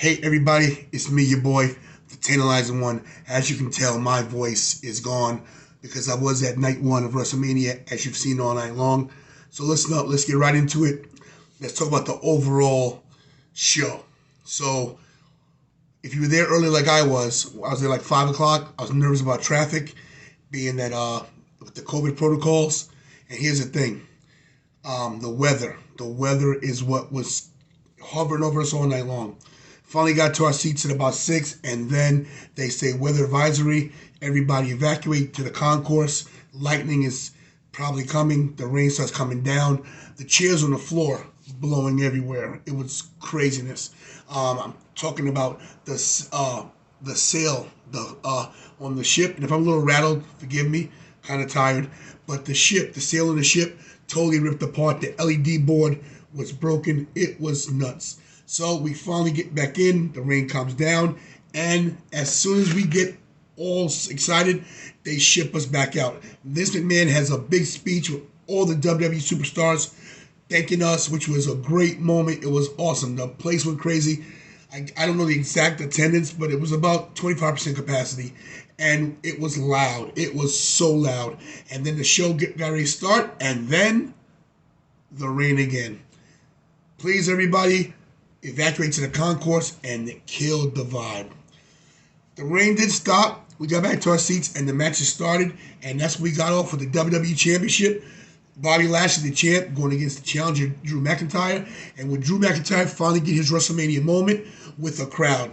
Hey everybody, it's me, your boy, the Tantalizing One. As you can tell, my voice is gone because I was at night one of Wrestlemania, as you've seen all night long. So listen up, let's get right into it. Let's talk about the overall show. So if you were there early like I was there like 5 o'clock. I was nervous about traffic, being that with the COVID protocols. And here's the thing, the weather. The weather is what was hovering over us all night long. Finally got to our seats at about 6, and then they say weather advisory. Everybody evacuate to the concourse. Lightning is probably coming. The rain starts coming down. The chairs on the floor blowing everywhere. It was craziness. I'm talking about the sail on the ship. And if I'm a little rattled, forgive me. Kind of tired. But the sail on the ship totally ripped apart. The LED board was broken. It was nuts. So we finally get back in, the rain comes down, and as soon as we get all excited, they ship us back out. Vince McMahon has a big speech with all the WWE superstars thanking us, which was a great moment. It was awesome. The place went crazy. I don't know the exact attendance, but it was about 25% capacity, and it was loud. It was so loud. And then the show got ready to start, and then the rain again. Please, everybody, evacuate to the concourse, and it killed the vibe. The rain did stop. We got back to our seats, and the matches started, and that's when we got off with the WWE Championship. Bobby Lashley, the champ, going against the challenger, Drew McIntyre. And when Drew McIntyre finally get his WrestleMania moment with a crowd.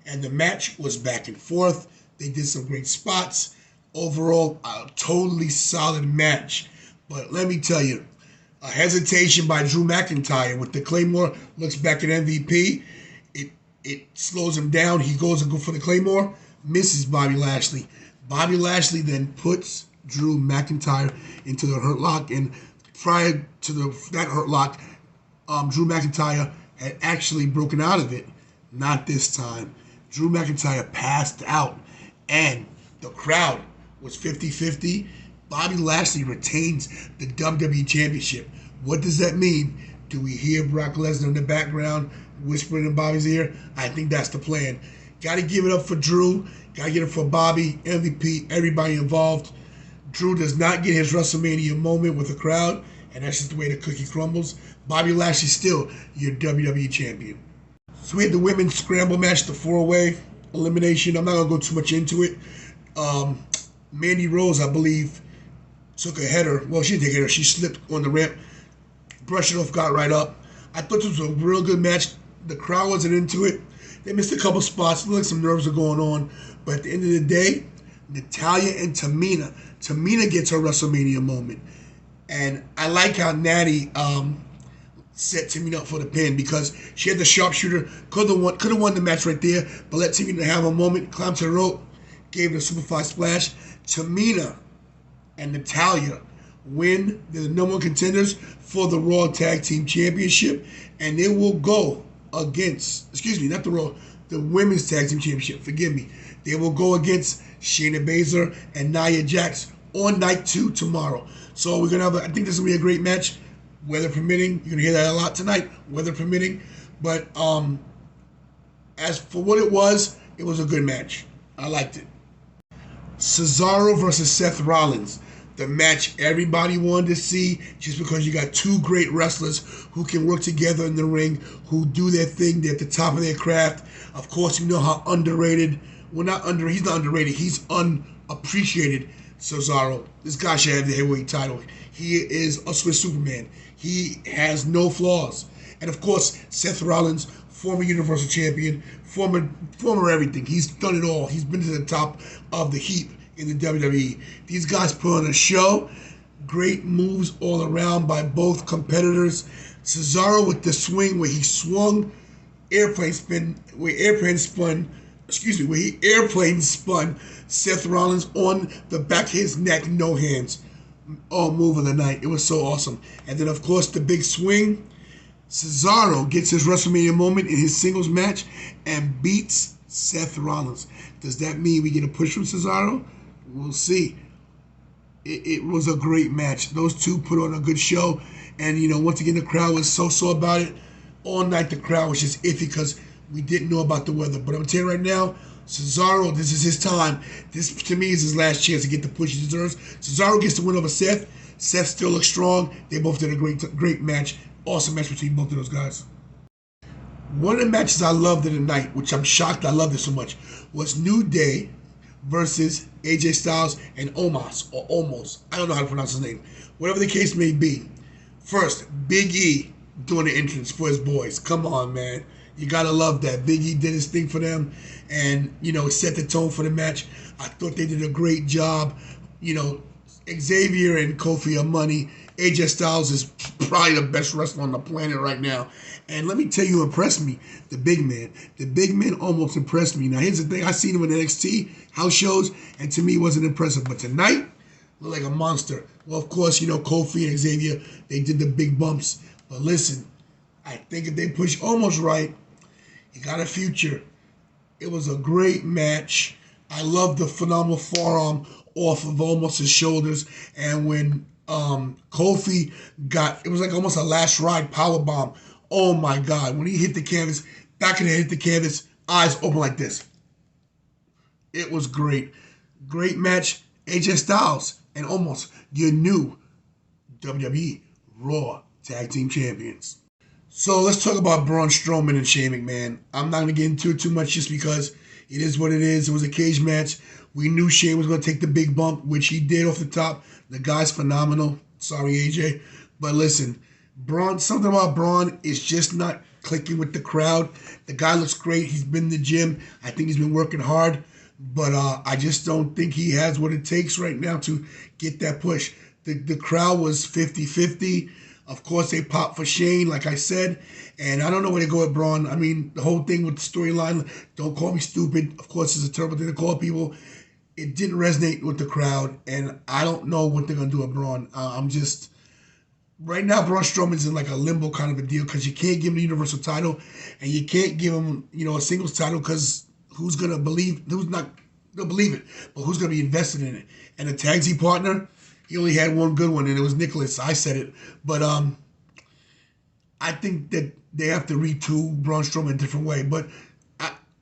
And the match was back and forth. They did some great spots. Overall, a totally solid match. But let me tell you, a hesitation by Drew McIntyre with the Claymore, looks back at MVP. It slows him down. He goes and go for the Claymore, misses Bobby Lashley. Bobby Lashley then puts Drew McIntyre into the Hurt Lock, and prior to that Hurt Lock, Drew McIntyre had actually broken out of it. Not this time. Drew McIntyre passed out, and the crowd was 50-50. Bobby Lashley retains the WWE Championship. What does that mean? Do we hear Brock Lesnar in the background whispering in Bobby's ear? I think that's the plan. Got to give it up for Drew. Got to get it for Bobby, MVP, everybody involved. Drew does not get his WrestleMania moment with the crowd, and that's just the way the cookie crumbles. Bobby Lashley still your WWE Champion. So we had the women's scramble match, the 4-way elimination. I'm not going to go too much into it. Mandy Rose, I believe, took a header. Well, she didn't take a header. She slipped on the ramp, brushed it off, got right up. I thought this was a real good match. The crowd wasn't into it. They missed a couple spots. It looked like some nerves are going on. But at the end of the day, Natalya and Tamina. Tamina gets her WrestleMania moment. And I like how Natty set Tamina up for the pin because she had the sharpshooter. Could have won the match right there, but let Tamina have a moment, climb to the rope, gave it a superfly splash. Tamina and Natalya win. They're the number one contenders for the Raw Tag Team Championship, and they will go against, the Women's Tag Team Championship, forgive me. They will go against Shayna Baszler and Nia Jax on night 2 tomorrow. So we're going to I think this will be a great match, weather permitting. You're going to hear that a lot tonight, weather permitting. But as for what it was a good match. I liked it. Cesaro versus Seth Rollins. The match everybody wanted to see, just because you got two great wrestlers who can work together in the ring, who do their thing. They're at the top of their craft. Of course, you know how underrated. Well, he's not underrated. He's unappreciated, Cesaro. This guy should have the heavyweight title. He is a Swiss Superman. He has no flaws. And of course, Seth Rollins, former Universal Champion, former everything. He's done it all. He's been to the top of the heap in the WWE. These guys put on a show. Great moves all around by both competitors. Cesaro with the swing where he swung, airplane spun Seth Rollins on the back of his neck, no hands. Oh, move of the night. It was so awesome. And then, of course, the big swing. Cesaro gets his WrestleMania moment in his singles match and beats Seth Rollins. Does that mean we get a push from Cesaro? We'll see. It was a great match. Those two put on a good show. And, once again, the crowd was so about it. All night, the crowd was just iffy because We didn't know about the weather. But I'm telling you right now, Cesaro, this is his time. This, to me, is his last chance to get the push he deserves. Cesaro gets the win over Seth. Seth still looks strong. They both did a great match. Awesome match between both of those guys. One of the matches I loved in the night, which I'm shocked I loved it so much, was New Day versus AJ Styles and Omos, or Omos. I don't know how to pronounce his name. Whatever the case may be. First, Big E doing the entrance for his boys. Come on, man. You gotta love that. Big E did his thing for them and, set the tone for the match. I thought they did a great job. Xavier and Kofi are money. AJ Styles is probably the best wrestler on the planet right now. And let me tell you who impressed me, the big man. The big man almost impressed me. Now, here's the thing. I seen him in NXT house shows, and to me, it wasn't impressive. But tonight, looked like a monster. Well, of course, Kofi and Xavier, they did the big bumps. But listen, I think if they push almost right, he got a future. It was a great match. I love the phenomenal forearm off of almost his shoulders. And when Kofi it was like almost a last ride power bomb. Oh my God. When he hit the canvas, back of the head hit the canvas, eyes open like this. It was great. Great match. AJ Styles and almost your new WWE Raw Tag Team Champions. So let's talk about Braun Strowman and Shane McMahon. I'm not going to get into it too much just because it is what it is. It was a cage match. We knew Shane was going to take the big bump, which he did off the top. The guy's phenomenal. Sorry, AJ. But listen, something about Braun is just not clicking with the crowd. The guy looks great. He's been in the gym. I think he's been working hard. But I just don't think he has what it takes right now to get that push. The crowd was 50-50. Of course, they popped for Shane, like I said. And I don't know where to go with Braun. I mean, the whole thing with the storyline, don't call me stupid. Of course, it's a terrible thing to call people. It didn't resonate with the crowd. And I don't know what they're going to do with Braun. Right now, Braun Strowman's in like a limbo kind of a deal because you can't give him the Universal title. And you can't give him, a singles title because who's not going to believe it, but who's going to be invested in it? And the tag team partner, he only had one good one, and it was Nicholas. I said it. But I think that they have to retool Braun Strowman a different way. But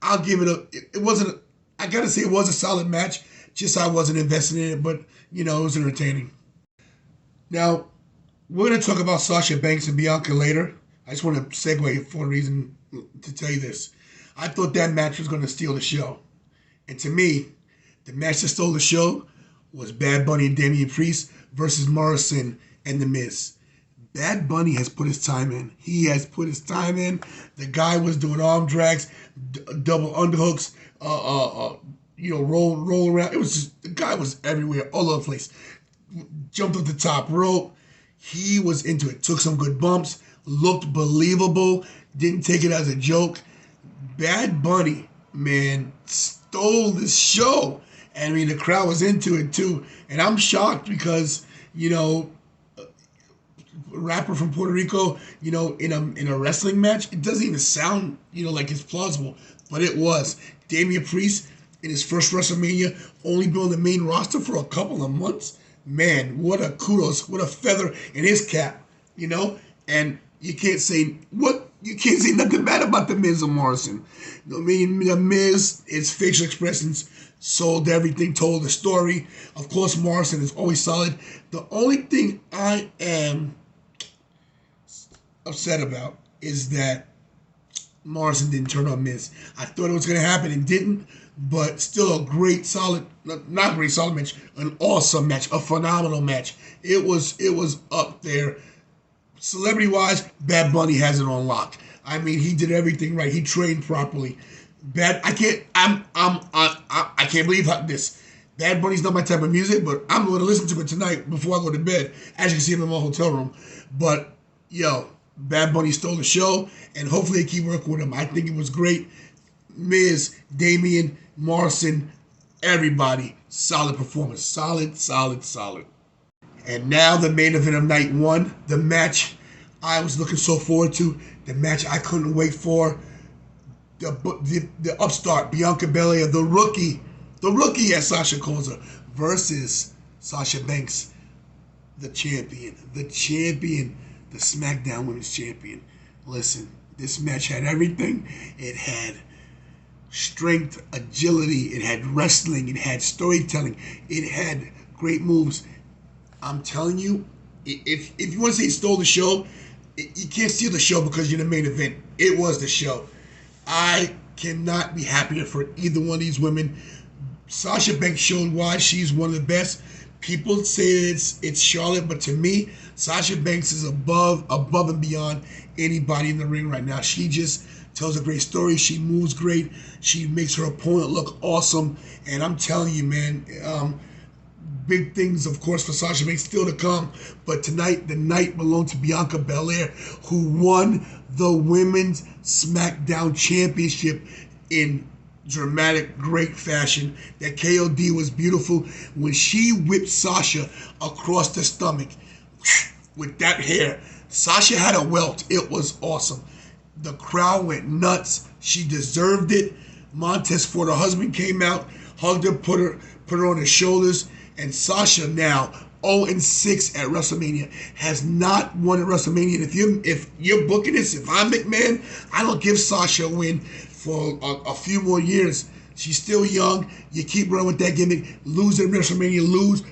I'll give it I got to say it was a solid match. Just I wasn't invested in it, but, it was entertaining. Now, we're going to talk about Sasha Banks and Bianca later. I just want to segue for a reason to tell you this. I thought that match was going to steal the show. And to me, the match that stole the show was Bad Bunny and Damian Priest versus Morrison and The Miz. Bad Bunny has put his time in. He has put his time in. The guy was doing arm drags, double underhooks, roll around. It was just, the guy was everywhere, all over the place. Jumped off the top rope. He was into it. Took some good bumps. Looked believable. Didn't take it as a joke. Bad Bunny, man, stole this show. And I mean, the crowd was into it too. And I'm shocked because, a rapper from Puerto Rico, in a wrestling match, it doesn't even sound, like it's plausible. But it was. Damian Priest, in his first WrestleMania, only been on the main roster for a couple of months. Man, what a kudos, what a feather in his cap, And you can't say nothing bad about The Miz or Morrison. I mean, The Miz, his facial expressions sold everything, told the story. Of course, Morrison is always solid. The only thing I am upset about is that Morrison didn't turn on Miz. I thought it was going to happen and didn't, but still a great, solid, not great, solid match, an awesome match, a phenomenal match. It was up there. Celebrity-wise, Bad Bunny has it on lock. I mean, he did everything right. He trained properly. I can't believe this. Bad Bunny's not my type of music, but I'm going to listen to it tonight before I go to bed. As you can see, I'm in my hotel room. But, Bad Bunny stole the show, and hopefully they keep working with him. I think it was great. Miz, Damian, Morrison, everybody, solid performance. Solid, solid, solid. And now the main event of night one, the match I was looking so forward to, the match I couldn't wait for, the upstart, Bianca Belair, the rookie as Sasha calls her, versus Sasha Banks, the champion, the SmackDown Women's Champion. Listen, This match had everything. It had strength, agility, it had wrestling, it had storytelling, it had great moves. I'm telling you, if you want to say it stole the show, you can't steal the show because you're the main event. It was the show. I cannot be happier for either one of these women. Sasha Banks showed why she's one of the best. People say it's Charlotte, but to me, Sasha Banks is above and beyond anybody in the ring right now. She just tells a great story. She moves great. She makes her opponent look awesome. And I'm telling you, man, big things, of course, for Sasha Banks still to come. But tonight, the night belonged to Bianca Belair, who won the Women's SmackDown Championship in dramatic, great fashion. That KOD was beautiful when she whipped Sasha across the stomach with that hair. Sasha had a welt. It was awesome. The crowd went nuts. She deserved it. Montez Ford, her husband, came out, hugged her, put her on his shoulders, and Sasha now 0-6 at WrestleMania, has not won at WrestleMania. And if you're booking this, if I'm McMahon, I don't give Sasha a win for a few more years. She's still young. You keep running with that gimmick. Lose at WrestleMania.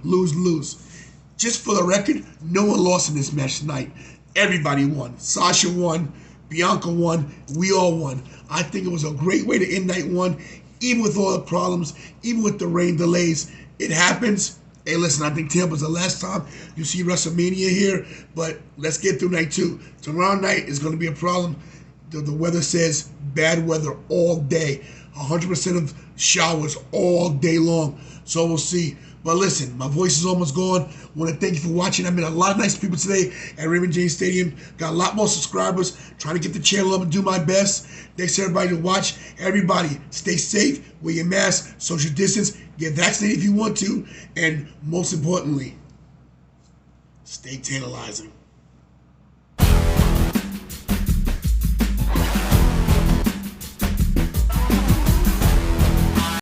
Lose. Just for the record, no one lost in this match tonight. Everybody won. Sasha won. Bianca won. We all won. I think it was a great way to end night one, even with all the problems, even with the rain delays. It happens. Hey, listen, I think Tampa's the last time you see WrestleMania here, but let's get through night two. Tomorrow night is going to be a problem. The weather says bad weather all day. 100% of showers all day long. So we'll see. But listen, my voice is almost gone. I want to thank you for watching. I met a lot of nice people today at Raymond James Stadium. Got a lot more subscribers. Trying to get the channel up and do my best. Thanks to everybody to watch. Everybody, stay safe. Wear your mask. Social distance. Get vaccinated if you want to. And most importantly, stay tantalizing.